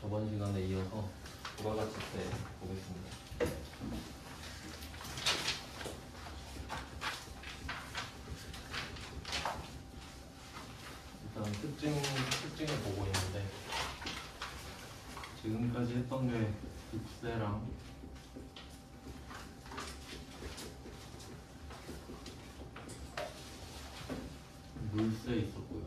저번 시간에 이어서 부가가치세 보겠습니다. 일단 특징을 보고 있는데 지금까지 했던 게 국세랑 물세 있었고요.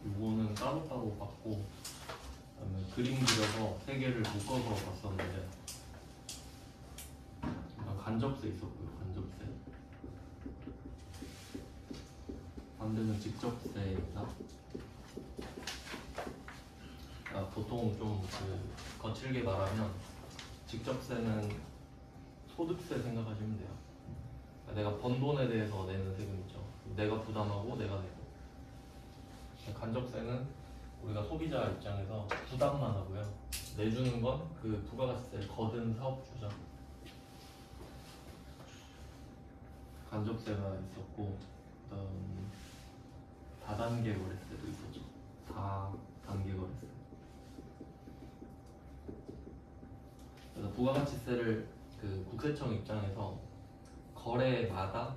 이거는 따로따로 봤고, 그다음에 그림 그려서 세 개를 묶어서 봤었는데, 간접세 있었고요. 간접세. 반대는 직접세입니다. 보통 좀 거칠게 말하면 직접세는 소득세 생각하시면 돼요. 내가 번 돈에 대해서 내는 세금이죠. 내가 부담하고 내가 내고. 간접세는 우리가 소비자 입장에서 부담만 하고요. 내주는 건 그 부가가치세를 거둔 사업주죠. 간접세가 있었고, 다단계 거래세도 있었죠. 다단계 거래세. 그래서 부가가치세를 그 국세청 입장에서 거래마다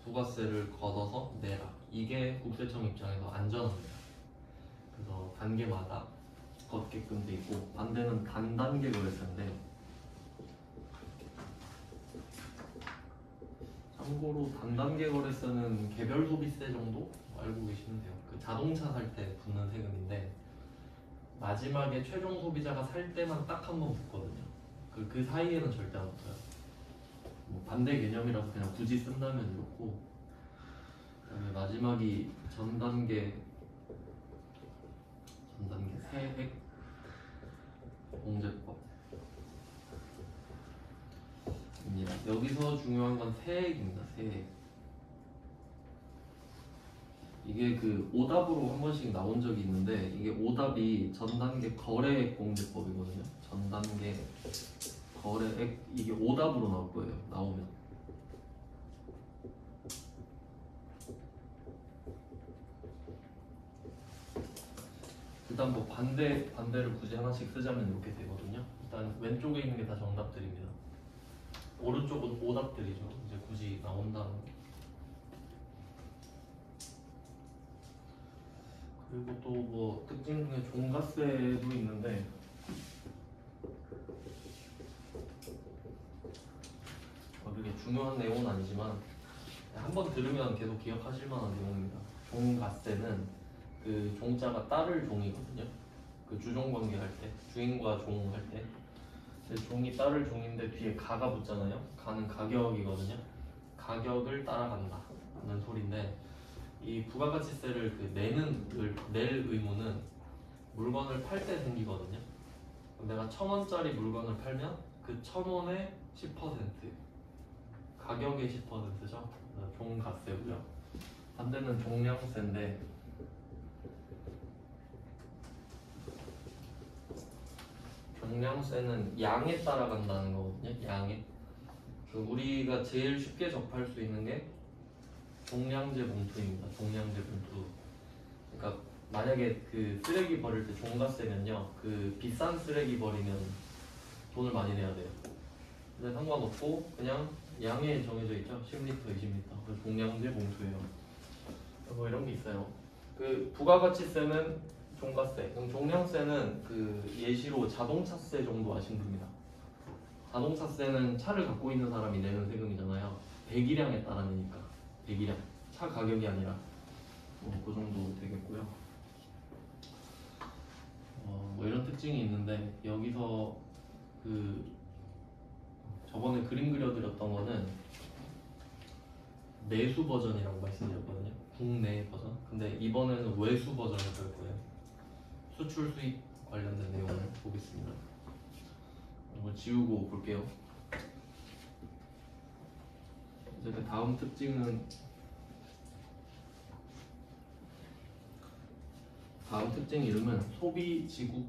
부가세를 걷어서 내라. 이게 국세청 입장에서 안전합니다. 그래서 단계마다 걷게끔 돼 있고, 반대는 단단계 거래세인데, 참고로 단단계 거래세는 개별 소비세 정도 알고 계시면 돼요. 그 자동차 살 때 붙는 세금인데, 마지막에 최종 소비자가 살 때만 딱 한 번 붙거든요. 그 사이에는 절대 안 붙어요. 뭐 반대 개념이라서 그냥 굳이 쓴다면 이렇고, 그다음에 마지막이 전단계 세액 공제법입니다. 여기서 중요한 건 세액입니다. 세액. 이게 그 오답으로 한 번씩 나온 적이 있는데, 이게 오답이 전단계 거래액 공제법이거든요. 전단계 거래액, 이게 오답으로 나올 거예요. 나오면. 일단 뭐 반대를 굳이 하나씩 쓰자면 이렇게 되거든요. 일단 왼쪽에 있는 게 다 정답들입니다. 오른쪽은 오답들이죠. 이제 굳이 나온다는. 그리고 또 뭐 특징 중에 종가세도 있는데, 그게 중요한 내용은 아니지만 한번 들으면 계속 기억하실 만한 내용입니다. 종가세는 그 종자가 따를 종이거든요. 그 주종 관계 할 때, 주인과 종 할 때, 종이 따를 종인데 뒤에 가가 붙잖아요. 가는 가격이거든요. 가격을 따라간다 하는 소리인데, 이 부가가치세를 낼 의무는 물건을 팔 때 생기거든요. 내가 1,000원짜리 물건을 팔면 그 1,000원의 10%, 가격의 10%죠. 종가세고요. 반대는 종량세인데, 종량세는 양에 따라간다는 거거든요. 양에. 우리가 제일 쉽게 접할 수 있는 게 종량제 봉투입니다. 종량제 봉투. 그러니까 만약에 그 쓰레기 버릴 때 종가세면요, 그 비싼 쓰레기 버리면 돈을 많이 내야 돼요. 근데 상관없고 그냥 양에 정해져 있죠. 10L, 20L. 종량제 봉투예요. 뭐 이런 게 있어요. 그 부가가치세는 종가세, 그럼 종량세는 그 예시로 자동차세 정도 아시면 됩니다. 자동차세는 차를 갖고 있는 사람이 내는 세금이잖아요. 배기량에 따라 내니까. 배기량, 차 가격이 아니라 그 정도 되겠고요. 뭐 이런 특징이 있는데, 여기서 그 저번에 그림 그려드렸던 거는 내수 버전이라고 말씀드렸거든요. 국내 버전. 근데 이번에는 외수 버전을 볼 거예요. 수출 수입 관련된 내용을 보겠습니다. 이걸 지우고 볼게요. 이제 그 다음 특징은, 다음 특징 이름은 소비지국.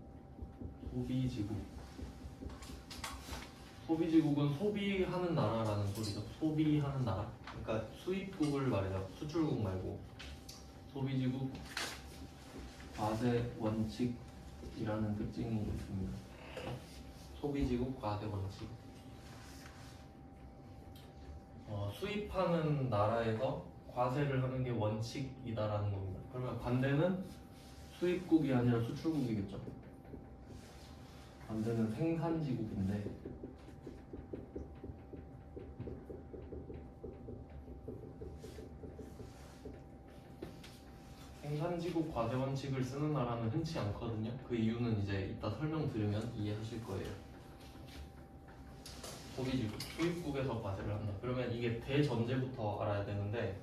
소비지국은 소비하는 나라라는 소리죠. 소비하는 나라. 그러니까 수입국을 말해요. 수출국 말고. 소비지국 과세 원칙이라는 특징이 있습니다. 소비지국 과세 원칙. 수입하는 나라에서 과세를 하는 게 원칙이다라는 겁니다. 그러면 반대는 수입국이 아니라 수출국이겠죠. 반대는 생산지국인데 생산지국 과세 원칙을 쓰는 나라는 흔치 않거든요. 그 이유는 이제 이따 설명 들으면 이해하실 거예요. 소비지국, 수입국에서 과세를 한다. 그러면 이게 대전제부터 알아야 되는데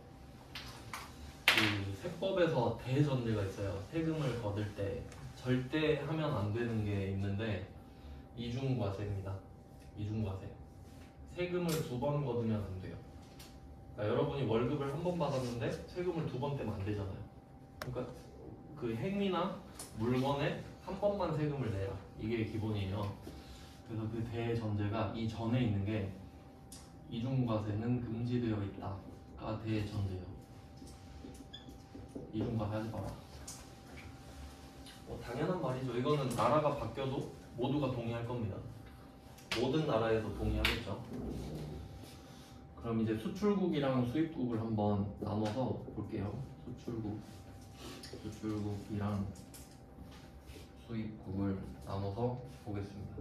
그 세법에서 대전제가 있어요. 세금을 거둘 때 절대 하면 안 되는 게 있는데 이중과세입니다. 이중과세. 세금을 2번 거두면 안 돼요. 그러니까 여러분이 월급을 한 번 받았는데 세금을 2번 떼면 안 되잖아요. 그러니까 그 행위나 물건에 한 번만 세금을 내라. 이게 기본이에요. 그래서 그 대전제가 이 전에 있는 게 이중과세는 금지되어 있다가 대전제예요. 이중과세 하지 마라. 당연한 말이죠. 이거는 나라가 바뀌어도 모두가 동의할 겁니다. 모든 나라에서 동의하겠죠. 그럼 이제 수출국이랑 수입국을 한번 나눠서 볼게요. 수출국이랑 수입국을 나눠서 보겠습니다.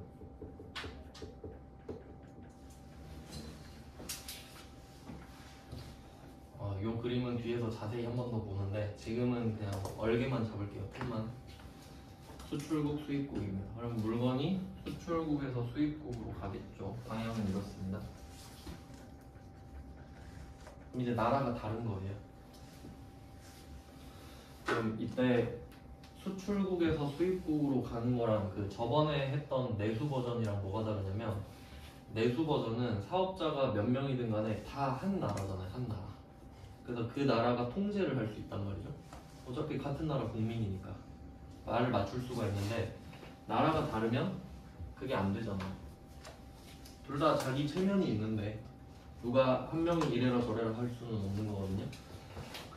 이 그림은 뒤에서 자세히 한 번 더 보는데 지금은 그냥 얼개만 잡을게요. 틀만. 수출국, 수입국입니다. 그럼 물건이 수출국에서 수입국으로 가겠죠. 방향은 이렇습니다. 그럼 이제 나라가 다른 거예요. 그럼 이때 수출국에서 수입국으로 가는 거랑 그 저번에 했던 내수 버전이랑 뭐가 다르냐면 내수 버전은 사업자가 몇 명이든 간에 다 한 나라잖아요. 한 나라. 그래서 그 나라가 통제를 할 수 있단 말이죠. 어차피 같은 나라 국민이니까 말을 맞출 수가 있는데 나라가 다르면 그게 안 되잖아요. 둘 다 자기 체면이 있는데 누가 한 명이 이래라 저래라 할 수는 없는 거거든요.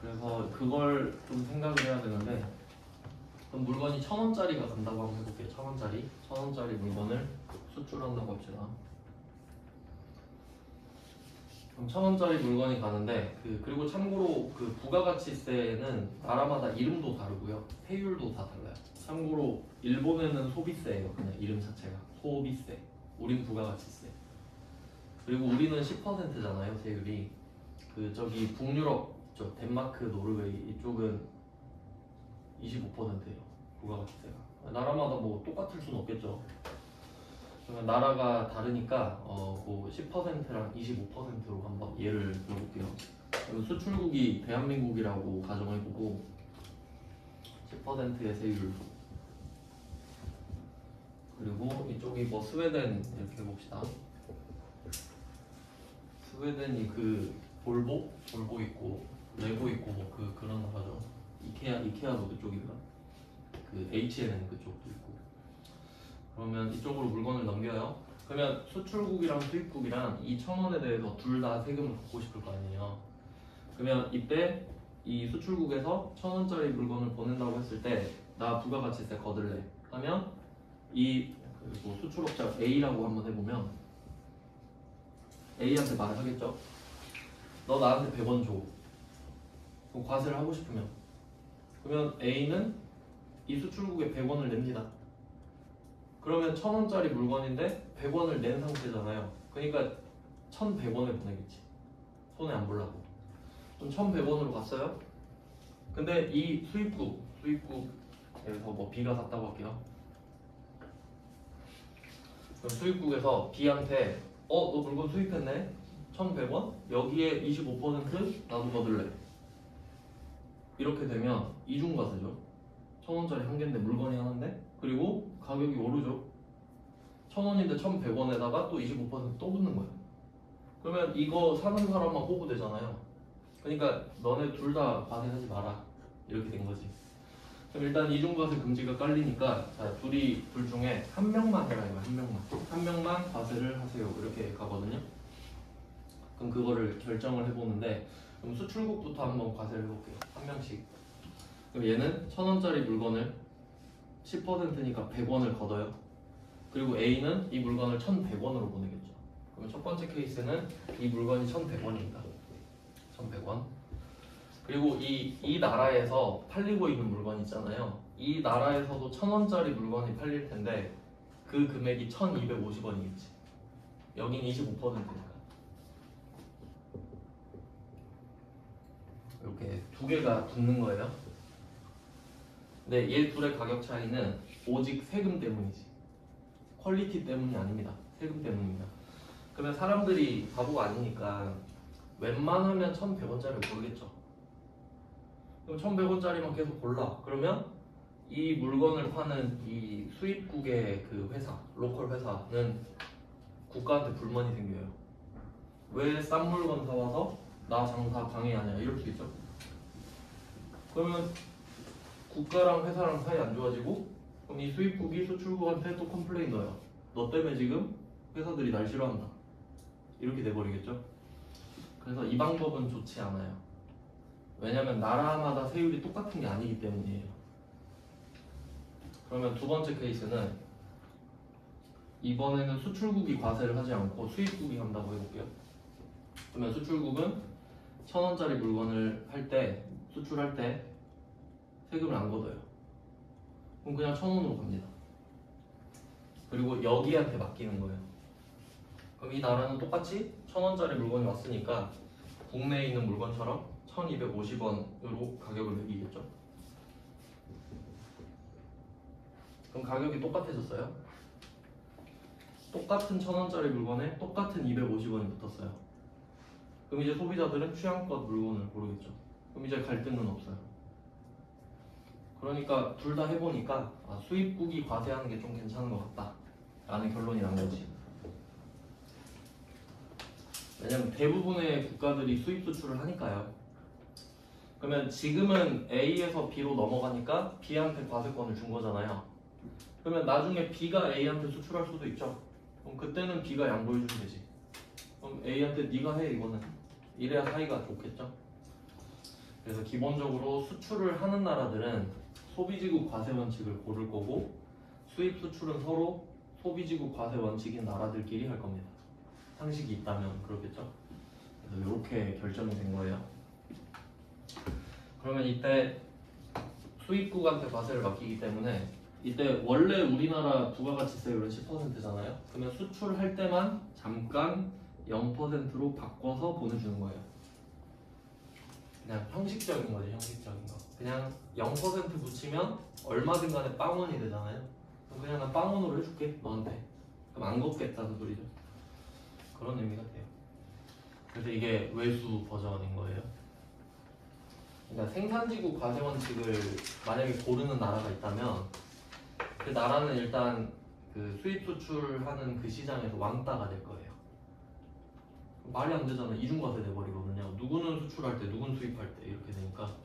그래서 그걸 좀 생각을 해야 되는데 그럼 물건이 1,000원짜리가 간다고 한번 해볼게요. 1,000원짜리 물건을 수출한다고 합시다. 그럼 1,000원짜리 물건이 가는데 그리고 참고로 그 부가가치세는 나라마다 이름도 다르고요. 세율도 다 달라요. 참고로 일본에는 소비세예요. 그냥 이름 자체가 소비세. 우린 부가가치세. 그리고 우리는 10%잖아요. 세율이. 저기 북유럽 쪽 덴마크, 노르웨이 이쪽은 25%예요. 부가가치세가. 나라마다 뭐 똑같을 수는 없겠죠. 그러면 나라가 다르니까 그 10%랑 25%로 한번 예를 들어볼게요. 수출국이 대한민국이라고 가정해보고 10%의 세율 그리고 이쪽이 뭐 스웨덴 이렇게 해봅시다. 스웨덴이 그 볼보 있고 레고 있고 뭐 그런 나라죠. 이케아도 그쪽인가? 그 H&M 그쪽도 있고. 그러면 이쪽으로 물건을 넘겨요. 그러면 수출국이랑 수입국이랑 이 1,000원에 대해서 둘 다 세금을 걷고 싶을 거 아니에요. 그러면 이때 이 수출국에서 1,000원짜리 물건을 보낸다고 했을 때 나 부가가치세 거들래 하면 뭐 수출업자 A라고 한번 해보면 A한테 말을 하겠죠. 너 나한테 100원 줘. 그럼 과세를 하고 싶으면 그러면 A는 이 수출국에 100원을 냅니다. 그러면 1,000원짜리 물건인데 100원을 낸 상태잖아요. 그러니까 1,100원을 보내겠지. 손해 안 보려고. 그럼 1,100원으로 갔어요. 근데 이 수입국에서 뭐 B가 샀다고 할게요. 그럼 수입국에서 B한테 너 물건 수입했네? 1,100원? 여기에 25% 나도 거둘래. 이렇게 되면 이중과세죠. 1,000원짜리 한 개인데 물건이 하나인데 그리고 가격이 오르죠. 1,000원인데 1,100원에다가 또 25%또 붙는 거예요. 그러면 이거 사는 사람만 호구되잖아요. 그러니까 너네 둘 다 과세하지 마라. 이렇게 된 거지. 그럼 일단 이중과세 금지가 깔리니까 자 둘 중에 한 명만 해라 이거 한 명만 과세를 하세요. 이렇게 가거든요. 그럼 그거를 결정을 해보는데, 그럼 수출국부터 한번 과세를 해볼게요. 한 명씩. 그럼 얘는 1,000원짜리 물건을 10%니까 100원을 걷어요. 그리고 A는 이 물건을 1,100원으로 보내겠죠. 그럼 첫 번째 케이스는 이 물건이 1,100원입니다. 1,100원. 그리고 이 나라에서 팔리고 있는 물건 있잖아요. 이 나라에서도 1,000원짜리 물건이 팔릴 텐데 그 금액이 1,250원이겠지. 여긴 25%니까. 이렇게 두 개가 붙는 거예요. 근데 얘 둘의 가격 차이는 오직 세금 때문이지. 퀄리티 때문이 아닙니다. 세금 때문입니다. 그러면 사람들이 바보가 아니니까 웬만하면 1,100원짜리를 고르겠죠. 그럼 1,100원짜리만 계속 골라. 그러면 이 물건을 파는 이 수입국의 그 회사, 로컬 회사는 국가한테 불만이 생겨요. 왜 싼 물건 사와서 나 장사 방해하냐 이럴 수 있죠. 그러면 국가랑 회사랑 사이 안 좋아지고, 그럼 이 수입국이 수출국한테 또 컴플레인 넣어요. 너 때문에 지금 회사들이 날 싫어한다. 이렇게 돼버리겠죠. 그래서 이 방법은 좋지 않아요. 왜냐면 나라마다 세율이 똑같은 게 아니기 때문이에요. 그러면 두 번째 케이스는 이번에는 수출국이 과세를 하지 않고 수입국이 한다고 해볼게요. 그러면 수출국은 1,000원짜리 물건을 할 때, 수출할 때 세금을 안 걷어요. 그럼 그냥 1,000원으로 갑니다. 그리고 여기한테 맡기는 거예요. 그럼 이 나라는 똑같이 1,000원짜리 물건이 왔으니까 국내에 있는 물건처럼 1,250원으로 가격을 매기겠죠. 그럼 가격이 똑같아졌어요. 똑같은 1,000원짜리 물건에 똑같은 250원이 붙었어요. 그럼 이제 소비자들은 취향껏 물건을 고르겠죠. 그럼 이제 갈등은 없어요. 그러니까 둘 다 해보니까 수입국이 과세하는 게 좀 괜찮은 것 같다 라는 결론이 난 거지. 왜냐면 대부분의 국가들이 수입 수출을 하니까요. 그러면 지금은 A에서 B로 넘어가니까 B한테 과세권을 준 거잖아요. 그러면 나중에 B가 A한테 수출할 수도 있죠. 그럼 그때는 B가 양보해주면 되지. 그럼 A한테 네가 해 이거는. 이래야 사이가 좋겠죠. 그래서 기본적으로 수출을 하는 나라들은 소비지국 과세 원칙을 고를 거고, 수입 수출은 서로 소비지국 과세 원칙인 나라들끼리 할 겁니다. 상식이 있다면 그렇겠죠. 그래서 이렇게 결정이 된 거예요. 그러면 이때 수입국한테 과세를 맡기기 때문에 이때 원래 우리나라 부가가치세율은 10%잖아요. 그러면 수출할 때만 잠깐 0%로 바꿔서 보내주는 거예요. 그냥 형식적인 거지, 형식적인 거. 그냥 0% 붙이면 얼마든 간에 빵원이 되잖아요. 그럼 그냥 난 빵원으로 해줄게, 너한테. 그럼 안 걷겠다는 소리죠. 그런 의미가 돼요. 그래서 이게 외수 버전인 거예요. 그러니까 생산지국 과세 원칙을 만약에 고르는 나라가 있다면 그 나라는 일단 그 수입 수출하는 그 시장에서 왕따가 될 거예요. 말이 안 되잖아. 이중과세 돼버리거든요. 누구는 수출할 때, 누구는 수입할 때 이렇게 되니까.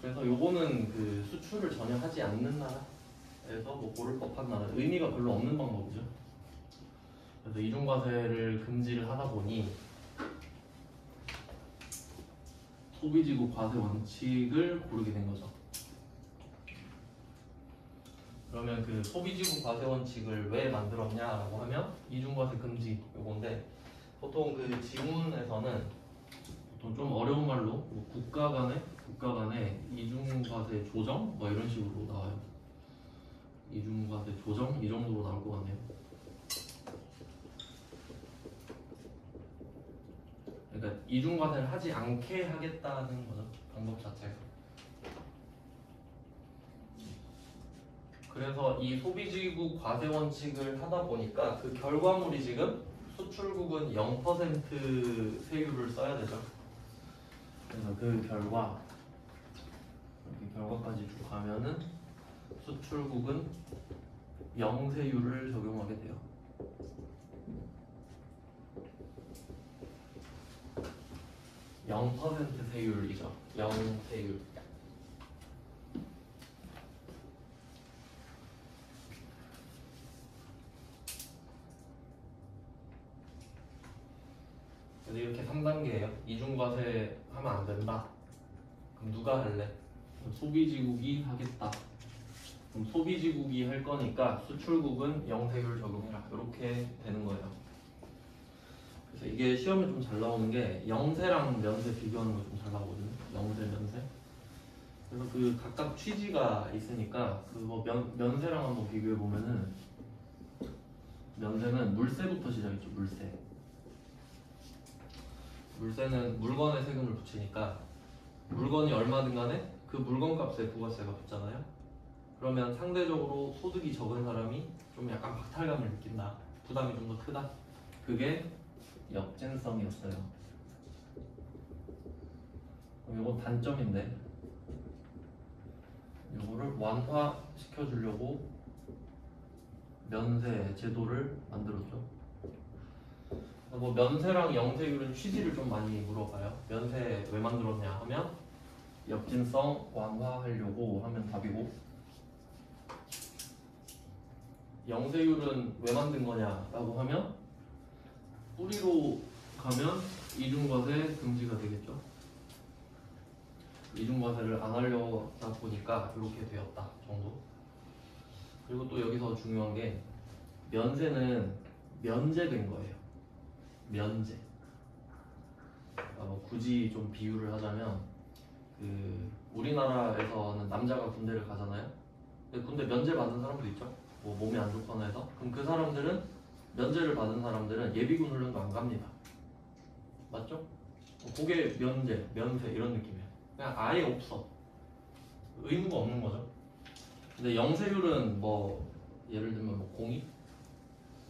그래서 요거는 그 수출을 전혀 하지 않는 나라에서 뭐 고를 법한 나라, 의미가 별로 없는 방법이죠. 그래서 이중과세를 금지를 하다 보니 소비지국 과세 원칙을 고르게 된 거죠. 그러면 그 소비지국 과세 원칙을 왜 만들었냐라고 하면 이중과세 금지 요건데, 보통 그 지문에서는 보통 좀 어려운 말로 뭐 국가 간의 이중과세 조정 뭐 이런 식으로 나와요. 이중과세 조정 이 정도로 나올 것 같네요. 그러니까 이중과세를 하지 않게 하겠다는 거죠. 방법 자체가. 그래서 이 소비지국 과세 원칙을 하다 보니까 그 결과물이 지금 수출국은 0% 세율을 써야 되죠. 그래서 그 결과 이렇게 결과까지 쭉 가면은 수출국은 0세율을 적용하게 돼요. 0% 세율이죠. 0세율. 이중과세 하면 안 된다. 그럼 누가 할래? 소비지국이 하겠다. 그럼 소비지국이 할 거니까 수출국은 영세율 적용해라. 이렇게 되는 거예요. 그래서 이게 시험에 좀 잘 나오는 게 영세랑 면세 비교하는 거 좀 잘 나오거든요. 영세, 면세. 그래서 그 각각 취지가 있으니까 그거 면세랑 한번 비교해 보면은 면세는 물세부터 시작했죠. 물세. 물세는 물건에 세금을 붙이니까 물건이 얼마든 간에 그 물건 값에 부가세가 붙잖아요. 그러면 상대적으로 소득이 적은 사람이 좀 약간 박탈감을 느낀다. 부담이 좀 더 크다. 그게 역진성이었어요. 이건 단점인데 이거를 완화시켜 주려고 면세 제도를 만들었죠. 뭐 면세랑 영세율은 취지를 좀 많이 물어봐요. 면세 왜 만들었냐 하면 역진성 완화하려고 하면 답이고, 영세율은 왜 만든 거냐라고 하면 뿌리로 가면 이중과세 금지가 되겠죠. 이중과세를 안 하려다 보니까 이렇게 되었다 정도. 그리고 또 여기서 중요한 게 면세는 면제된 거예요. 면제. 굳이 좀 비유를 하자면 그 우리나라에서는 남자가 군대를 가잖아요. 근데 군대 면제 받은 사람도 있죠. 뭐 몸이 안 좋거나 해서. 그럼 그 사람들은 면제를 받은 사람들은 예비군 훈련도 안 갑니다. 맞죠? 그게 면제, 면세 이런 느낌이에요. 그냥 아예 없어. 의무가 없는 거죠. 근데 영세율은 뭐 예를 들면 뭐 공익?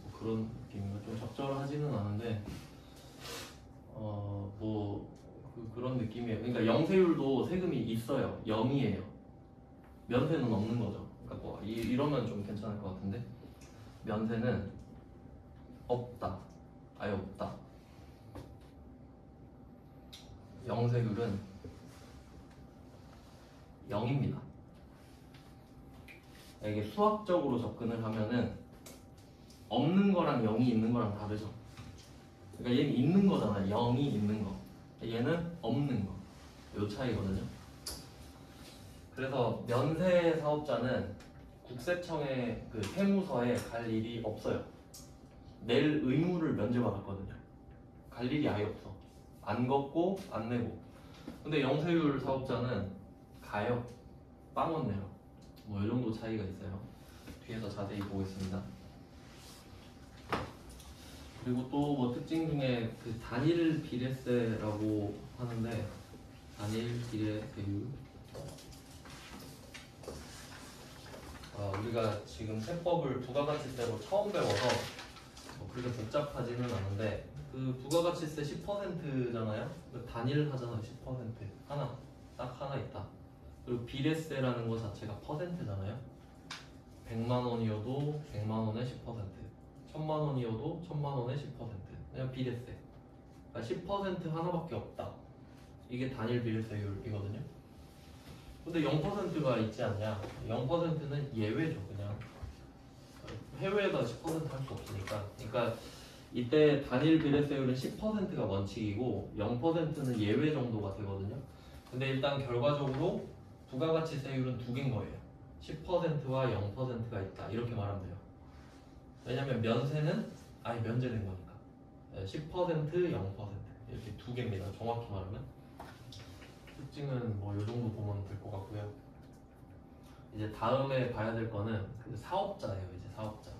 뭐 그런 느낌인가 좀 적절하지는 않은데 그런 느낌이에요. 그러니까 영세율도 세금이 있어요. 0이에요. 면세는 없는 거죠. 그러니까 뭐 이러면 좀 괜찮을 것 같은데 면세는 없다. 아예 없다. 영세율은 0입니다. 이게 수학적으로 접근을 하면은 없는 거랑 0이 있는 거랑 다르죠. 그러니까 얘는 있는 거잖아. 0이 있는 거. 얘는 없는 거. 요 차이거든요. 그래서 면세 사업자는 국세청의 그 세무서에 갈 일이 없어요. 낼 의무를 면제받았거든요. 갈 일이 아예 없어. 안 걷고 안 내고. 근데 영세율 사업자는 가요. 빵원 내요. 뭐 이 정도 차이가 있어요. 뒤에서 자세히 보겠습니다. 그리고 또 뭐 특징 중에 그 단일 비례세라고 하는데 단일 비례세율. 우리가 지금 세법을 부가가치세로 처음 배워서 뭐 그렇게 복잡하지는 않은데 그 부가가치세 10%잖아요. 단일 하잖아요. 10% 하나 딱 하나 있다. 그리고 비례세라는 것 자체가 퍼센트잖아요. 100만 원이어도 100만 원에 10%, 1000만 원이어도 1000만 원에 10%. 그냥 비례세. 그러니까 10% 하나밖에 없다. 이게 단일 비례세율이거든요. 근데 0%가 있지 않냐? 0%는 예외죠, 그냥. 해외에다 10% 할 수 없으니까. 그러니까 이때 단일 비례세율은 10%가 원칙이고 0%는 예외 정도가 되거든요. 근데 일단 결과적으로 부가가치세율은 두 개인 거예요. 10%와 0%가 있다. 이렇게 말하면 돼요. 왜냐면 면세는 아예 면제된 거니까. 10%, 0% 이렇게 두 개입니다. 정확히 말하면. 특징은 뭐 이 정도 보면 될 것 같고요. 이제 다음에 봐야 될 거는 그 사업자예요. 이제 사업자.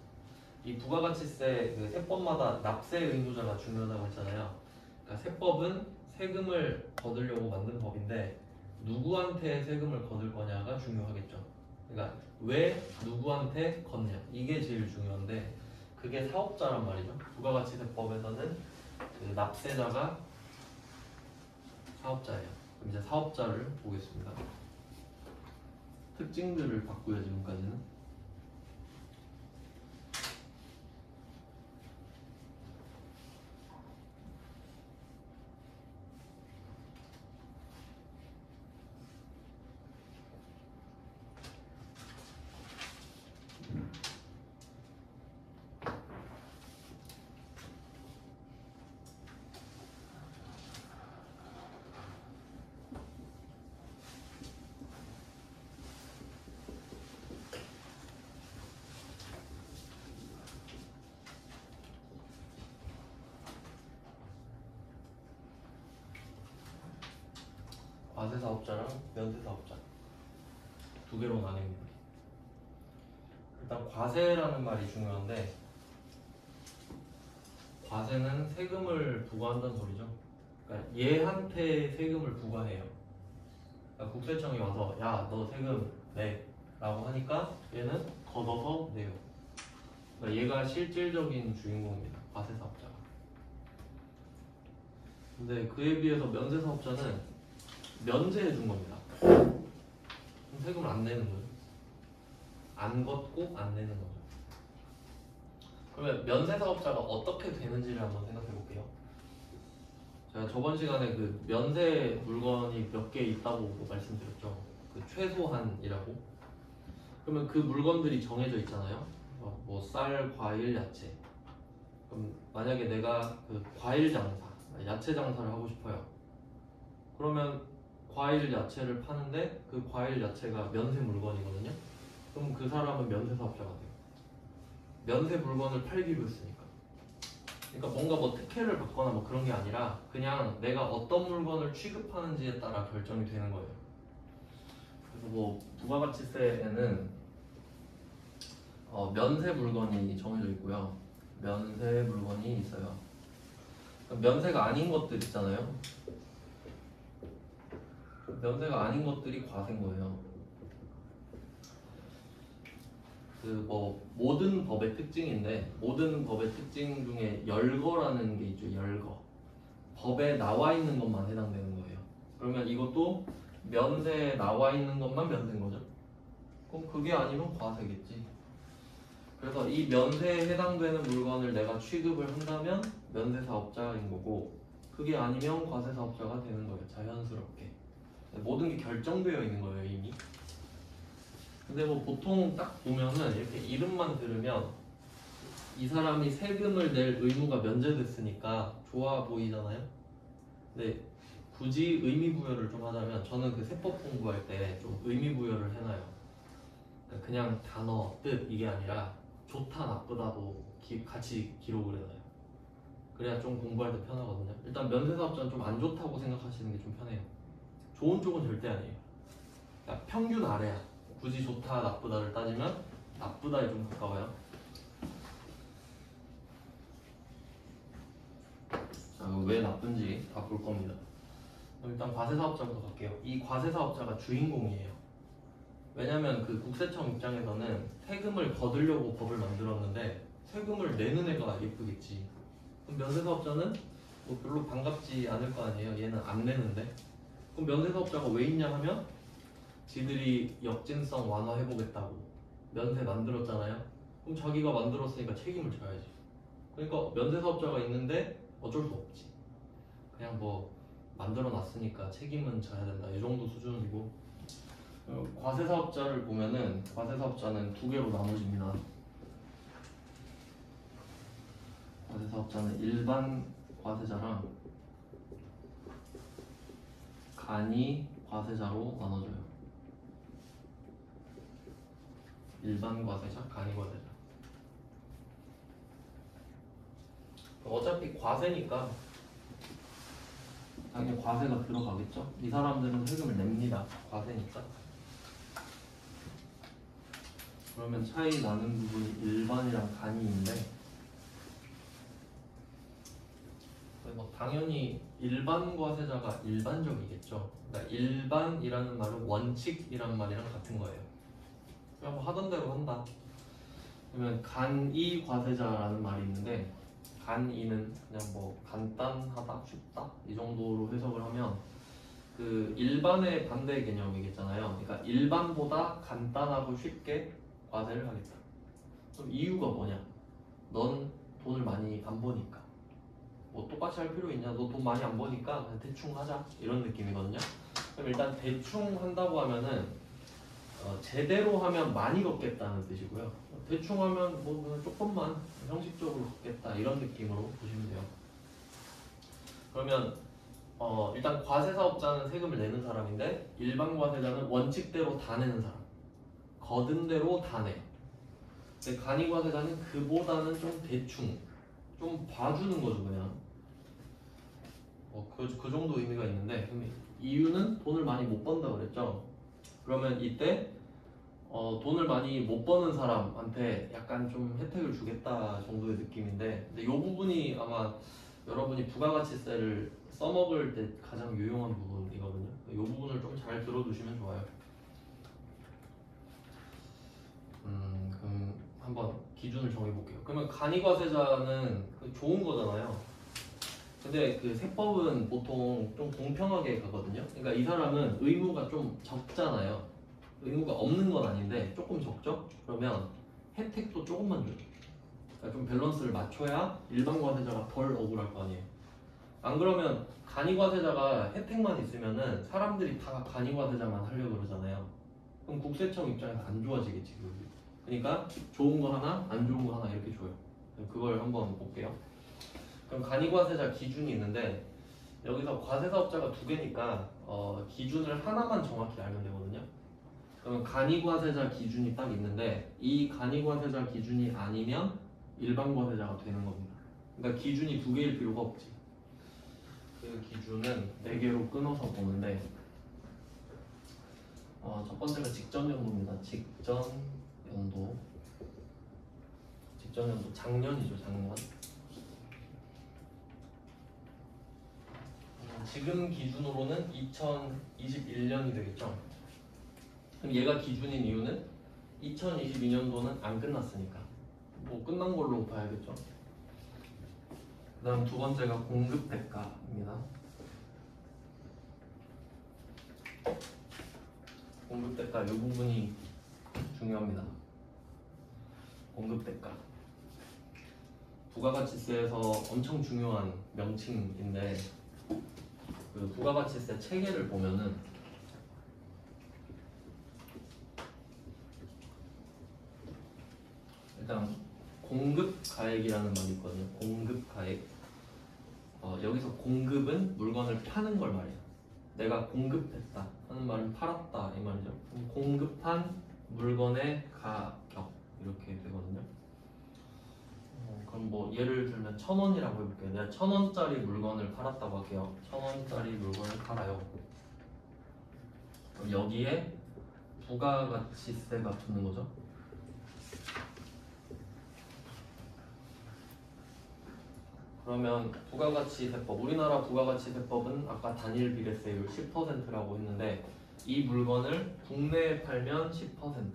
이 부가가치세 그 세법마다 납세 의무자가 중요하다고 했잖아요. 그러니까 세법은 세금을 거두려고 만든 법인데 누구한테 세금을 거둘 거냐가 중요하겠죠. 그러니까 왜 누구한테 걷냐 이게 제일 중요한데 그게 사업자란 말이죠. 부가가치세법에서는 그 납세자가 사업자예요. 그럼 이제 사업자를 보겠습니다. 특징들을 봤고요. 지금까지는. 과세사업자랑 면세사업자 두 개로 나뉩니다. 일단 과세라는 말이 중요한데, 과세는 세금을 부과한다는 소리죠. 그러니까 얘한테 세금을 부과해요. 그러니까 국세청이 와서 야, 너 세금 내 라고 하니까 얘는 걷어서 내요. 그러니까 얘가 실질적인 주인공입니다. 과세사업자가. 근데 그에 비해서 면세사업자는 면제해 준 겁니다. 그럼 세금을 안 내는 거예요. 안 걷고 안 내는 거죠. 그러면 면세사업자가 어떻게 되는지를 한번 생각해 볼게요. 제가 저번 시간에 그 면세 물건이 몇 개 있다고 말씀드렸죠. 그 최소한이라고. 그러면 그 물건들이 정해져 있잖아요. 뭐 쌀, 과일, 야채. 그럼 만약에 내가 그 과일 장사, 야채 장사를 하고 싶어요. 그러면 과일, 야채를 파는데 그 과일, 야채가 면세 물건이거든요. 그럼 그 사람은 면세사업자가 돼요. 면세 물건을 팔기로 했으니까. 그러니까 뭔가 뭐 특혜를 받거나 뭐 그런 게 아니라 그냥 내가 어떤 물건을 취급하는지에 따라 결정이 되는 거예요. 그래서 뭐 부가가치세에는 면세 물건이 정해져 있고요. 면세 물건이 있어요. 면세가 아닌 것들 있잖아요. 면세가 아닌 것들이 과세인 거예요. 그 뭐 모든 법의 특징인데, 모든 법의 특징 중에 열거라는 게 있죠. 열거. 법에 나와 있는 것만 해당되는 거예요. 그러면 이것도 면세에 나와 있는 것만 면세인 거죠. 그럼 그게 아니면 과세겠지. 그래서 이 면세에 해당되는 물건을 내가 취급을 한다면 면세사업자인 거고, 그게 아니면 과세사업자가 되는 거예요. 자연스럽게. 모든 게 결정되어 있는 거예요, 이미. 근데 뭐 보통 딱 보면은 이렇게 이름만 들으면 이 사람이 세금을 낼 의무가 면제됐으니까 좋아 보이잖아요. 근데 굳이 의미 부여를 좀 하자면, 저는 그 세법 공부할 때 좀 의미 부여를 해놔요. 그냥 단어, 뜻 이게 아니라 좋다, 나쁘다도 같이 기록을 해놔요. 그래야 좀 공부할 때 편하거든요. 일단 면세사업자는 좀 안 좋다고 생각하시는 게 좀 편해요. 좋은 쪽은 절대 아니에요. 그러니까 평균 아래야. 굳이 좋다, 나쁘다를 따지면 나쁘다에 좀 가까워요. 자, 왜 나쁜지 다 볼 겁니다. 그럼 일단 과세사업자부터 갈게요. 이 과세사업자가 주인공이에요. 왜냐면 그 국세청 입장에서는 세금을 거두려고 법을 만들었는데 세금을 내는 애가 예쁘겠지. 그럼 면세사업자는 뭐 별로 반갑지 않을 거 아니에요. 얘는 안 내는데. 그럼 면세사업자가 왜 있냐 하면 지들이 역진성 완화해보겠다고 면세 만들었잖아요. 그럼 자기가 만들었으니까 책임을 져야지. 그러니까 면세사업자가 있는데 어쩔 수 없지. 그냥 뭐 만들어놨으니까 책임은 져야 된다. 이 정도 수준이고, 과세사업자를 보면은 과세사업자는 두 개로 나눠집니다. 과세사업자는 일반 과세자랑 간이 과세자로 나눠져요. 일반 과세자, 간이 과세자. 어차피 과세니까 당연히 과세가 들어가겠죠. 이 사람들은 세금을 냅니다. 과세니까. 그러면 차이 나는 부분이 일반이랑 간이인데, 뭐 당연히 일반 과세자가 일반적이겠죠. 그러니까 일반이라는 말은 원칙이란 말이랑 같은 거예요. 그냥 뭐 하던 대로 한다. 그러면 간이 과세자라는 말이 있는데, 간이는 그냥 뭐 간단하다, 쉽다 이 정도로 해석을 하면 그 일반의 반대 개념이겠잖아요. 그러니까 일반보다 간단하고 쉽게 과세를 하겠다. 그럼 이유가 뭐냐? 넌 돈을 많이 안 버니까. 뭐 똑같이 할 필요 있냐? 너 돈 많이 안 버니까 그냥 대충 하자, 이런 느낌이거든요. 그럼 일단 대충 한다고 하면은 제대로 하면 많이 걷겠다는 뜻이고요. 대충 하면 뭐 그냥 조금만 형식적으로 걷겠다, 이런 느낌으로 보시면 돼요. 그러면 일단 과세사업자는 세금을 내는 사람인데, 일반 과세자는 원칙대로 다 내는 사람, 거둔 대로 다 내. 근데 간이과세자는 그보다는 좀 대충, 좀 봐주는 거죠. 그냥 그 정도 의미가 있는데, 그럼 이유는 돈을 많이 못 번다 그랬죠. 그러면 이때 돈을 많이 못 버는 사람한테 약간 좀 혜택을 주겠다 정도의 느낌인데, 근데 이 부분이 아마 여러분이 부가가치세를 써먹을 때 가장 유용한 부분이거든요. 이 부분을 좀 잘 들어두시면 좋아요. 그럼 한번 기준을 정해볼게요. 그러면 간이과세자는 좋은 거잖아요. 근데 그 세법은 보통 좀 공평하게 가거든요. 그러니까 이 사람은 의무가 좀 적잖아요. 의무가 없는 건 아닌데 조금 적죠? 그러면 혜택도 조금만 줘요. 그러니까 좀 밸런스를 맞춰야 일반 과세자가 덜 억울할 거 아니에요. 안 그러면 간이과세자가 혜택만 있으면은 사람들이 다 간이과세자만 하려고 그러잖아요. 그럼 국세청 입장에서 안 좋아지겠지. 그러니까 좋은 거 하나, 안 좋은 거 하나 이렇게 줘요. 그걸 한번 볼게요. 그럼 간이과세자 기준이 있는데, 여기서 과세사업자가 두 개니까 기준을 하나만 정확히 알면 되거든요. 그러면 간이과세자 기준이 딱 있는데, 이 간이과세자 기준이 아니면 일반과세자가 되는 겁니다. 그러니까 기준이 두 개일 필요가 없지. 그 기준은 네 개로 끊어서 보는데, 첫 번째가 직전 연도입니다. 직전 연도 작년이죠. 작년. 지금 기준으로는 2021년이 되겠죠. 그럼 얘가 기준인 이유는 2022년도는 안 끝났으니까 뭐 끝난 걸로 봐야겠죠. 그 다음 두 번째가 공급대가입니다. 공급대가 이 부분이 중요합니다. 공급대가 부가가치세에서 엄청 중요한 명칭인데, 그 부가가치세 체계를 보면은 일단 공급가액이라는 말이 있거든요. 공급가액. 여기서 공급은 물건을 파는 걸 말해요. 내가 공급했다 하는 말은 팔았다 이 말이죠. 공급한 물건의 가격 이렇게 되거든요. 그럼 뭐 예를 들면 1,000원이라고 해볼게요. 내가 1,000원짜리 물건을 팔았다고 할게요. 1,000원짜리 물건을 팔아요. 그럼 여기에 부가가치세가 붙는 거죠. 그러면 부가가치세법, 우리나라 부가가치세법은 아까 단일 비례세율 10%라고 했는데, 이 물건을 국내에 팔면 10%,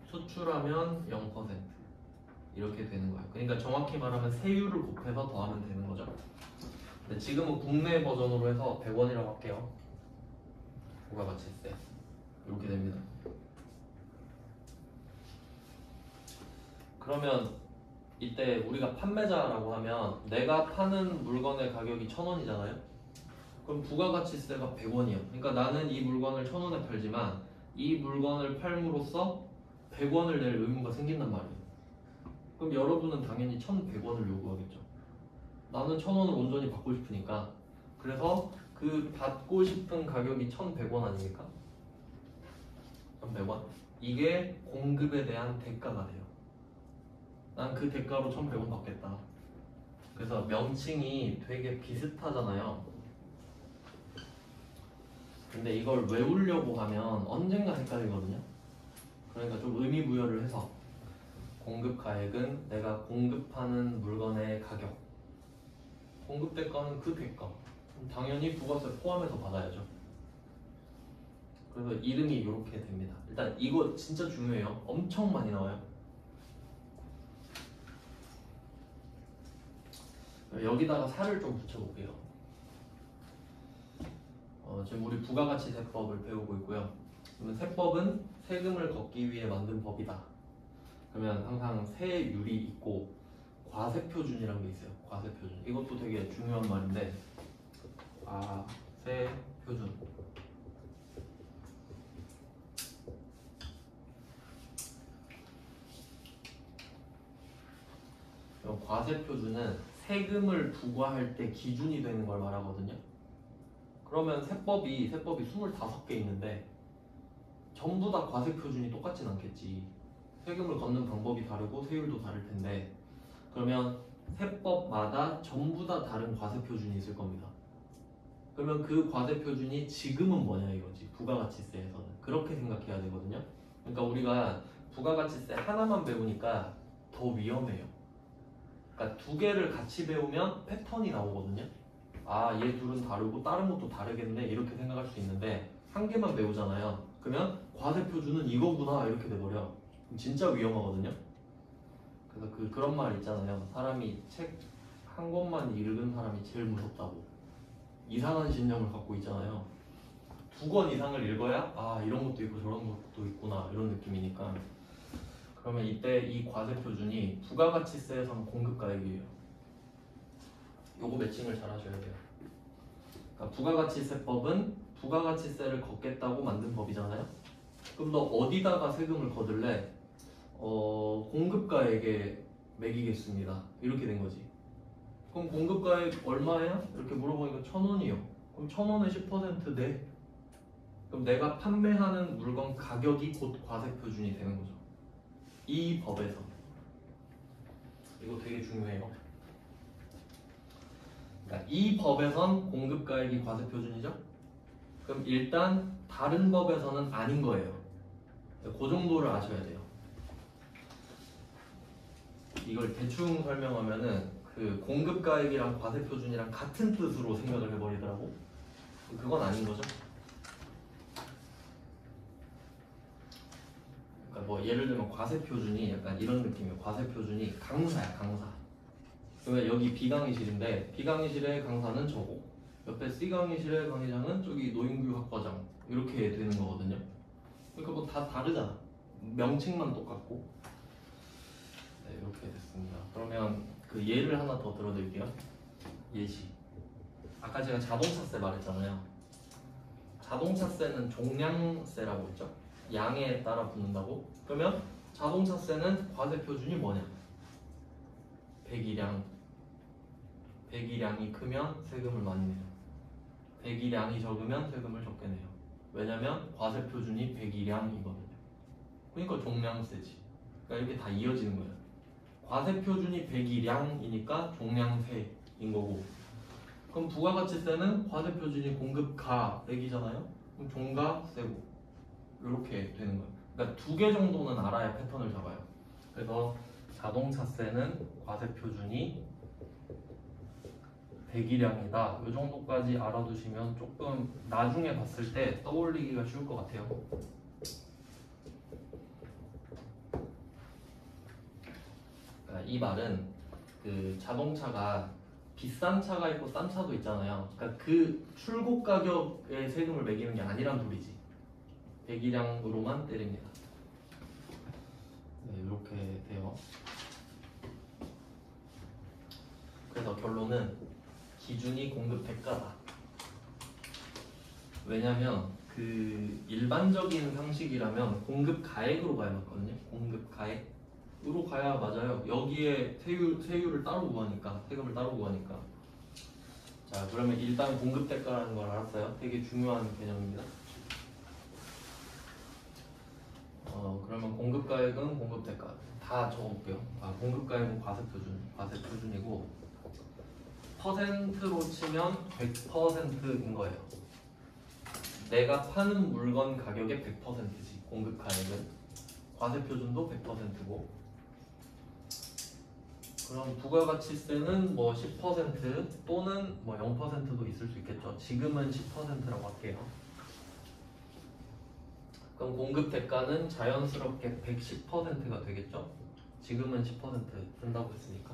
수출하면 0% 이렇게 되는 거예요. 그러니까 정확히 말하면 세율을 곱해서 더하면 되는 거죠. 근데 지금은 국내 버전으로 해서 100원이라고 할게요. 부가가치세 이렇게 됩니다. 그러면 이때 우리가 판매자라고 하면 내가 파는 물건의 가격이 1,000원이잖아요. 그럼 부가가치세가 100원이에요. 그러니까 나는 이 물건을 1,000원에 팔지만 이 물건을 팔므로써 100원을 낼 의무가 생긴단 말이에요. 그럼 여러분은 당연히 1,100원을 요구하겠죠. 나는 1,000원을 온전히 받고 싶으니까. 그래서 그 받고 싶은 가격이 1,100원 아닙니까? 1,100원. 이게 공급에 대한 대가가 돼요. 난 그 대가로 1,100원 받겠다. 그래서 명칭이 되게 비슷하잖아요. 근데 이걸 외우려고 하면 언젠가 헷갈리거든요. 그러니까 좀 의미 부여를 해서, 공급가액은 내가 공급하는 물건의 가격, 공급대가는 그 대가, 당연히 부가세 포함해서 받아야죠. 그래서 이름이 이렇게 됩니다. 일단 이거 진짜 중요해요. 엄청 많이 나와요. 여기다가 살을 좀 붙여볼게요. 지금 우리 부가가치세법을 배우고 있고요. 그러면 세법은 세금을 걷기 위해 만든 법이다. 그러면 항상 세율이 있고 과세표준이라는 게 있어요. 과세표준. 이것도 되게 중요한 말인데, 과세표준. 과세표준은 세금을 부과할 때 기준이 되는 걸 말하거든요. 그러면 세법이 25개 있는데 전부 다 과세표준이 똑같진 않겠지. 세금을 걷는 방법이 다르고 세율도 다를 텐데, 그러면 세법마다 전부 다 다른 과세표준이 있을 겁니다. 그러면 그 과세표준이 지금은 뭐냐 이거지. 부가가치세에서는 그렇게 생각해야 되거든요. 그러니까 우리가 부가가치세 하나만 배우니까 더 위험해요. 그러니까 두 개를 같이 배우면 패턴이 나오거든요. 아, 얘 둘은 다르고 다른 것도 다르겠네 이렇게 생각할 수 있는데 한 개만 배우잖아요. 그러면 과세표준은 이거구나 이렇게 돼버려. 그럼 진짜 위험하거든요. 그래서 그런 말 있잖아요. 사람이 책 한 권만 읽은 사람이 제일 무섭다고. 이상한 신념을 갖고 있잖아요. 두 권 이상을 읽어야 아, 이런 것도 있고 저런 것도 있구나 이런 느낌이니까. 그러면 이때 이 과세표준이 부가가치세에서는 공급가액이에요. 요거 매칭을 잘 하셔야 돼요. 그러니까 부가가치세법은 부가가치세를 걷겠다고 만든 법이잖아요. 그럼 너 어디다가 세금을 거둘래? 공급가액에 매기겠습니다. 이렇게 된 거지. 그럼 공급가액 얼마야? 이렇게 물어보니까 1,000원이요. 그럼 1,000원에 10% 내. 그럼 내가 판매하는 물건 가격이 곧 과세표준이 되는 거죠. 이 법에서. 이거 되게 중요해요. 그러니까 이 법에선 공급가액이 과세표준이죠. 그럼 일단 다른 법에서는 아닌 거예요. 그 정도를 아셔야 돼요. 이걸 대충 설명하면은 그 공급가액이랑 과세표준이랑 같은 뜻으로 생각을 해버리더라고. 그건 아닌 거죠. 그러니까 뭐 예를 들면 과세표준이 약간 이런 느낌이에요. 과세표준이 강사야, 강사. 그러면 여기 B강의실인데 B강의실의 강사는 저고 옆에 C강의실의 강의장은 저기 노인교육학과장 이렇게 되는 거거든요. 그러니까 뭐 다 다르잖아. 명칭만 똑같고. 네, 이렇게 됐습니다. 그러면 그 예를 하나 더 들어드릴게요. 예시. 아까 제가 자동차세 말했잖아요. 자동차세는 종량세라고 했죠. 양에 따라 붙는다고. 그러면 자동차세는 과세표준이 뭐냐? 배기량. 배기량이 크면 세금을 많이 내요. 배기량이 적으면 세금을 적게 내요. 왜냐면 과세표준이 배기량이거든요. 그러니까 종량세지. 그러니까 이렇게 다 이어지는 거예요. 과세표준이 배기량이니까 종량세인 거고. 그럼 부가가치세는 과세표준이 공급가액이잖아요. 그럼 종가세고 이렇게 되는 거예요. 그러니까 두 개 정도는 알아야 패턴을 잡아요. 그래서 자동차세는 과세표준이 배기량이다. 이 정도까지 알아두시면 조금 나중에 봤을 때 떠올리기가 쉬울 것 같아요. 이 말은 그 자동차가 비싼 차가 있고 싼 차도 있잖아요. 그러니까 그 출고 가격에 세금을 매기는 게 아니란 소리지. 배기량으로만 때립니다. 네, 이렇게 돼요. 그래서 결론은 기준이 공급 대가다. 왜냐면 그 일반적인 상식이라면 공급 가액으로 가야 맞거든요. 공급 가액으로 가야 맞아요. 여기에 세율을 따로 구하니까, 세금을 따로 구하니까. 자, 그러면 일단 공급 대가라는 걸 알았어요. 되게 중요한 개념입니다. 그러면 공급 가액은 공급 대가 다 적어볼게요. 공급 가액은 과세표준이고 퍼센트로 치면 100%인 거예요. 내가 파는 물건 가격의 100%지. 공급 가액은 과세표준도 100%고. 그럼 부가가치세는 뭐 10% 또는 뭐 0%도 있을 수 있겠죠. 지금은 10%라고 할게요. 그럼 공급 대가는 자연스럽게 110%가 되겠죠. 지금은 10% 쓴다고 했으니까.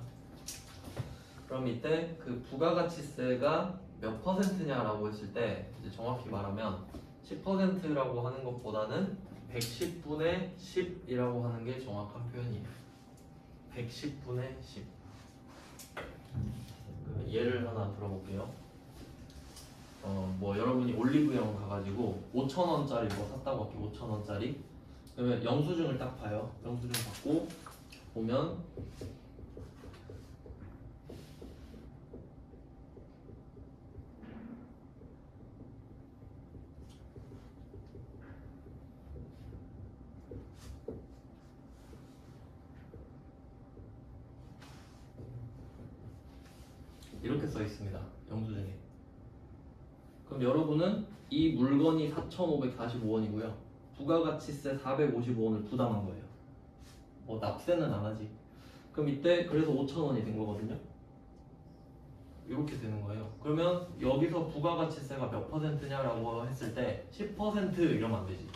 그럼 이때 그 부가가치세가 몇 퍼센트냐라고 했을 때 이제 정확히 말하면 10%라고 하는 것보다는 110분의 10이라고 하는 게 정확한 표현이에요. 110분의 10. 예를 하나 들어볼게요. 뭐 여러분이 올리브영 가가지고 5,000원짜리 뭐 샀다고 할게요. 5,000원짜리. 그러면 영수증을 딱 봐요. 영수증 받고 보면 이렇게 써 있습니다. 영수증에. 여러분은 이 물건이 4,545원이고요. 부가가치세 455원을 부담한 거예요. 뭐 납세는 안 하지. 그럼 이때 그래서 5,000원이 된 거거든요. 이렇게 되는 거예요. 그러면 여기서 부가가치세가 몇 %냐라고 했을 때 10% 이러면 안 되지.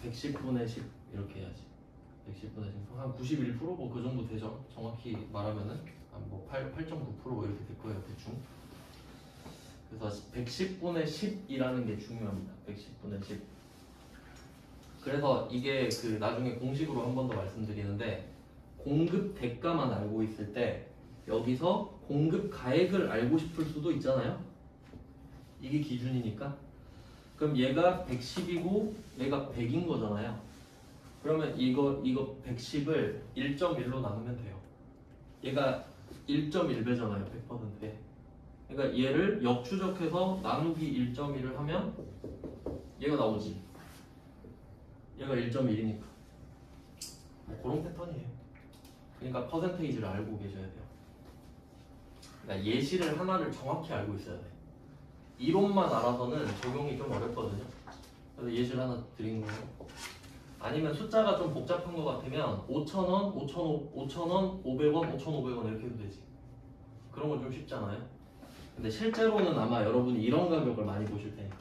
110분의 10 이렇게 해야지. 110분의 10. 한 91% 뭐 그 정도 되죠. 정확히 말하면은 뭐 8.9% 이렇게 될 거예요. 대충. 그래서 110분의 10이라는 게 중요합니다. 110분의 10. 그래서 이게 그 나중에 공식으로 한 번 더 말씀드리는데 공급 대가만 알고 있을 때 여기서 공급 가액을 알고 싶을 수도 있잖아요. 이게 기준이니까. 그럼 얘가 110이고 얘가 100인 거잖아요. 그러면 이거 110을 1.1로 나누면 돼요. 얘가 1.1배잖아요. 100%에. 그러니까 얘를 역추적해서 나누기 1.1을 하면 얘가 나오지. 얘가 1.1이니까. 뭐 그런 패턴이에요. 그러니까 퍼센테이지를 알고 계셔야 돼요. 그러니까 예시를 하나를 정확히 알고 있어야 돼. 이론만 알아서는 적용이 좀 어렵거든요. 그래서 예시를 하나 드리는 거예요. 아니면 숫자가 좀 복잡한 것 같으면 5,000원, 5,000원, 500원, 5,500원 이렇게 해도 되지. 그런 건 좀 쉽잖아요. 근데 실제로는 아마 여러분이 이런 가격을 많이 보실 테니까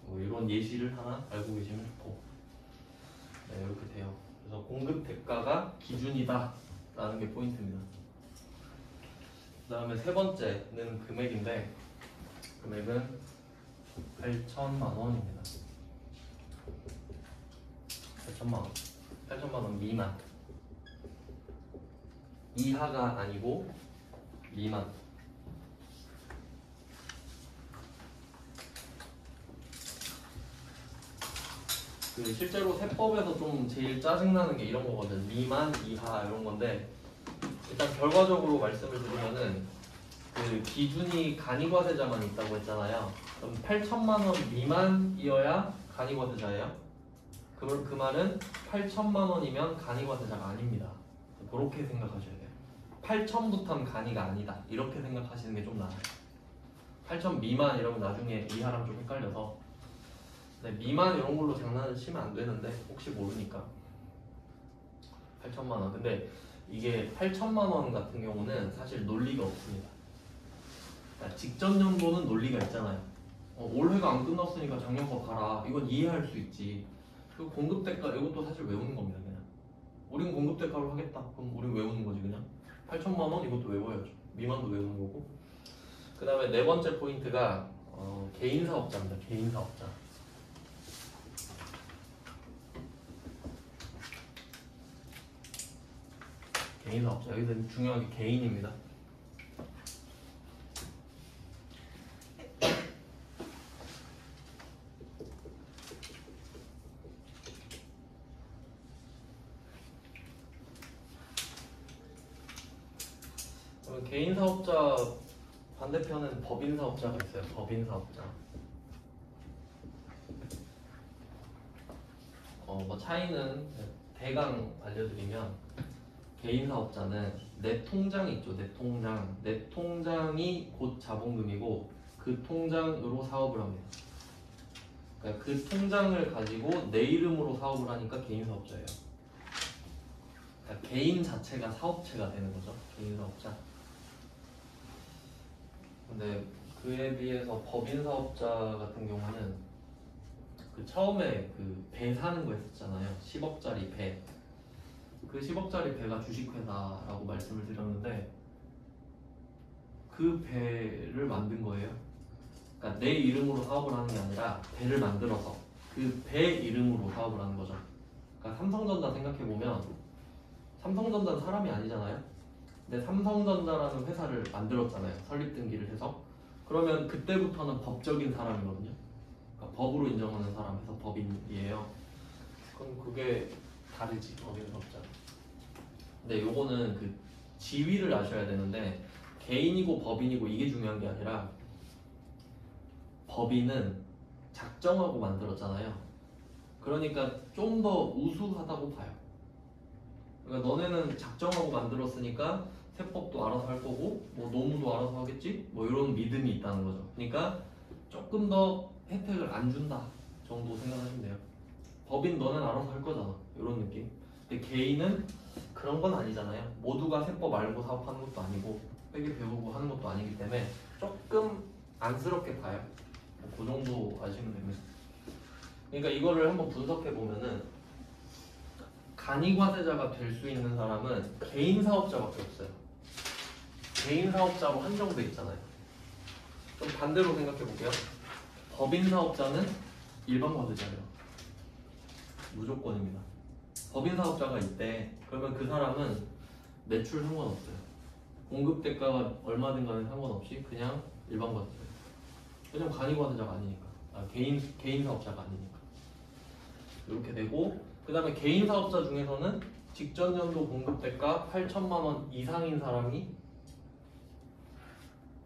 뭐 이런 예시를 하나 알고 계시면 좋고. 네, 이렇게 돼요. 그래서 공급 대가가 기준이다 라는 게 포인트입니다. 그 다음에 세 번째는 금액인데 금액은 8천만 원입니다. 8천만 원. 8천만 원 미만. 이하가 아니고 미만. 그 실제로 세법에서 좀 제일 짜증나는 게 이런 거거든. 미만, 이하 이런 건데 일단 결과적으로 말씀을 드리면은 그 기준이 간이과세자만 있다고 했잖아요. 그럼 8천만 원 미만이어야 간이과세자예요. 그 말은 8천만 원이면 간이과세자가 아닙니다. 그렇게 생각하셔야 돼요. 8천부터는 간이가 아니다. 이렇게 생각하시는 게 좀 나아요. 8천 미만 이러면 나중에 이하랑 좀 헷갈려서. 네, 미만 이런 걸로 장난을 치면 안 되는데 혹시 모르니까 8천만 원. 근데 이게 8천만 원 같은 경우는 사실 논리가 없습니다. 그러니까 직전 연도는 논리가 있잖아요. 올해가 안 끝났으니까 작년 거 가라. 이건 이해할 수 있지. 그리고 공급 대가 이것도 사실 외우는 겁니다. 그냥 우린 공급 대가로 하겠다. 그럼 우린 외우는 거지 그냥. 8천만 원 이것도 외워야죠. 미만도 외우는 거고. 그 다음에 네 번째 포인트가 개인 사업자입니다. 개인 사업자. 개인 사업자. 여기서 중요한 게 개인입니다. 개인 사업자 반대편은 법인 사업자가 있어요. 법인 사업자. 뭐 차이는 대강 알려드리면 개인 사업자는 내 통장 있죠. 내 통장. 내 통장이 곧 자본금이고 그 통장으로 사업을 합니다. 그러니까 그 통장을 가지고 내 이름으로 사업을 하니까 개인 사업자예요. 그러니까 개인 자체가 사업체가 되는 거죠. 개인 사업자. 근데 그에 비해서 법인 사업자 같은 경우는 그 처음에 그 배 사는 거 했었잖아요. 10억짜리 배. 그 10억짜리 배가 주식회사라고 말씀을 드렸는데 그 배를 만든 거예요. 그러니까 내 이름으로 사업을 하는 게 아니라 배를 만들어서 그 배 이름으로 사업을 하는 거죠. 그러니까 삼성전자 생각해보면 삼성전자는 사람이 아니잖아요. 근데 삼성전자라는 회사를 만들었잖아요. 설립등기를 해서. 그러면 그때부터는 법적인 사람이거든요. 그러니까 법으로 인정하는 사람에서 법인이에요. 그럼 그게 다르지, 법인 사업자. 근데 요거는 그 지위를 아셔야 되는데 개인이고 법인이고 이게 중요한 게 아니라 법인은 작정하고 만들었잖아요. 그러니까 좀 더 우수하다고 봐요. 그러니까 너네는 작정하고 만들었으니까 세법도 알아서 할 거고 뭐 노무도 알아서 하겠지 뭐 이런 믿음이 있다는 거죠. 그러니까 조금 더 혜택을 안 준다 정도 생각하시면 돼요. 법인 너는 알아서 할 거잖아 이런 느낌. 근데 개인은 그런 건 아니잖아요. 모두가 세법 알고 사업하는 것도 아니고 회계 배우고 하는 것도 아니기 때문에 조금 안쓰럽게 봐요. 그 정도 아시면 됩니다. 그러니까 이거를 한번 분석해 보면은 간이과세자가 될 수 있는 사람은 개인 사업자밖에 없어요. 개인 사업자로 한정돼 있잖아요. 좀 반대로 생각해 볼게요. 법인 사업자는 일반 과세자예요. 무조건입니다. 법인 사업자가 있대. 그러면 그 사람은 매출 상관없어요. 공급 대가가 얼마든 간에 상관없이 그냥 일반 과세자예요. 왜냐면 간이과세자가 아니니까. 개인 사업자가 아니니까. 이렇게 되고, 그 다음에 개인 사업자 중에서는 직전 연도 공급 대가 8천만 원 이상인 사람이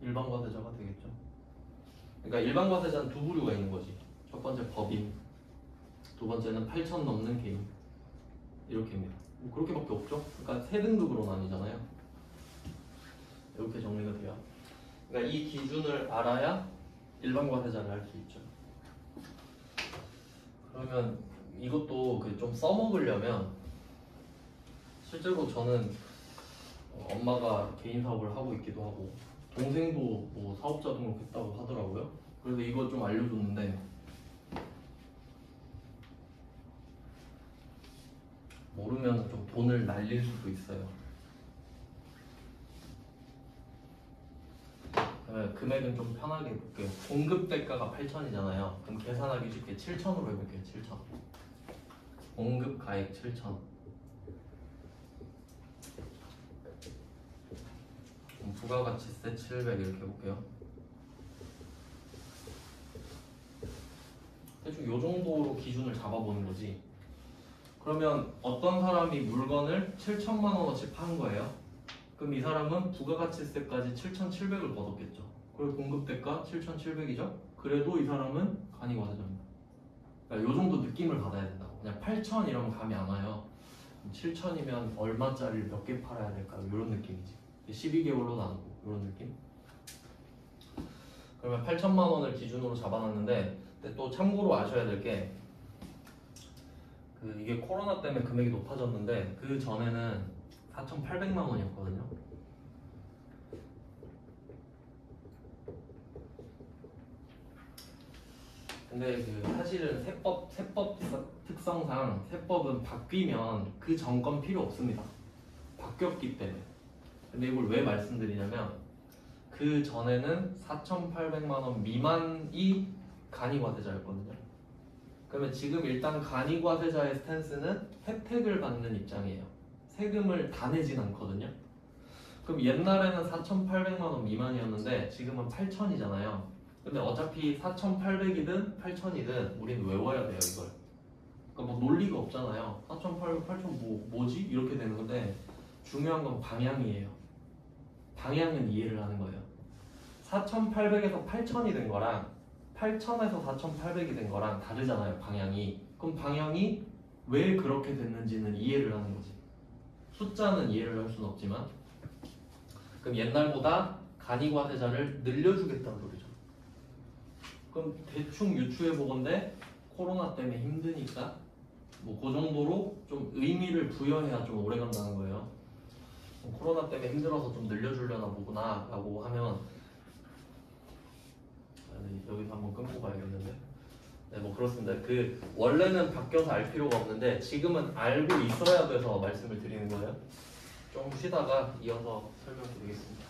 일반 과세자가 되겠죠. 그러니까 일반 과세자는 두 부류가 있는 거지. 첫 번째 법인, 두 번째는 8천 넘는 개인. 이렇게입니다. 뭐 그렇게밖에 없죠. 그러니까 세 등급으로 나뉘잖아요. 이렇게 정리가 돼요. 그러니까 이 기준을 알아야 일반 과세자를 할 수 있죠. 그러면 이것도 좀 써먹으려면 실제로 저는 엄마가 개인 사업을 하고 있기도 하고 동생도 뭐 사업자 등록했다고 하더라고요. 그래서 이거 좀 알려줬는데 모르면 좀 돈을 날릴 수도 있어요. 금액은 좀 편하게 해볼게요. 공급 대가가 8천이잖아요. 그럼 계산하기 쉽게 7천으로 해볼게요. 7천. 공급 가액 7천. 부가가치세 700 이렇게 해볼게요. 대충 요 정도로 기준을 잡아보는 거지. 그러면 어떤 사람이 물건을 7천만 원어치 판 거예요. 그럼 이 사람은 부가가치세까지 7,700을 걷었겠죠. 그리고 공급대가 7,700이죠. 그래도 이 사람은 간이과세자입니다. 그러니까 요 정도 느낌을 받아야 된다고. 그냥 8,000 이러면 감이 안 와요. 7,000이면 얼마짜리를 몇 개 팔아야 될까 이런 느낌이지. 12개월로 나누고 이런 느낌. 그러면 8천만 원을 기준으로 잡아놨는데, 근데 또 참고로 아셔야 될 게 이게 코로나 때문에 금액이 높아졌는데 그 전에는 4,800만 원이었거든요. 근데 사실은 세법 특성상 세법은 바뀌면 그 전건 필요 없습니다. 바뀌었기 때문에. 근데 이걸 왜 말씀드리냐면 그 전에는 4,800만 원 미만이 간이과세자였거든요. 그러면 지금 일단 간이과세자의 스탠스는 혜택을 받는 입장이에요. 세금을 다 내진 않거든요. 그럼 옛날에는 4,800만 원 미만이었는데 지금은 8,000이잖아요. 근데 어차피 4,800이든 8,000이든 우리는 외워야 돼요, 이걸. 그러니까 뭐 논리가 없잖아요. 4,800, 8,000 뭐지? 이렇게 되는 건데 중요한 건 방향이에요. 방향은 이해를 하는 거예요. 4,800에서 8,000이 된 거랑 8,000에서 4,800이 된 거랑 다르잖아요, 방향이. 그럼 방향이 왜 그렇게 됐는지는 이해를 하는 거지. 숫자는 이해를 할 수는 없지만. 그럼 옛날보다 간이과세자를 늘려주겠다는 소리죠. 그럼 대충 유추해 보건데 코로나 때문에 힘드니까 뭐 그 정도로 좀 의미를 부여해야 좀 오래 간다는 거예요. 코로나 때문에 힘들어서 좀 늘려주려나 보구나 라고 하면 여기서 한번 끊고 가야겠는데. 네, 뭐 그렇습니다. 원래는 바뀌어서 알 필요가 없는데 지금은 알고 있어야 돼서 말씀을 드리는 거예요. 좀 쉬다가 이어서 설명드리겠습니다.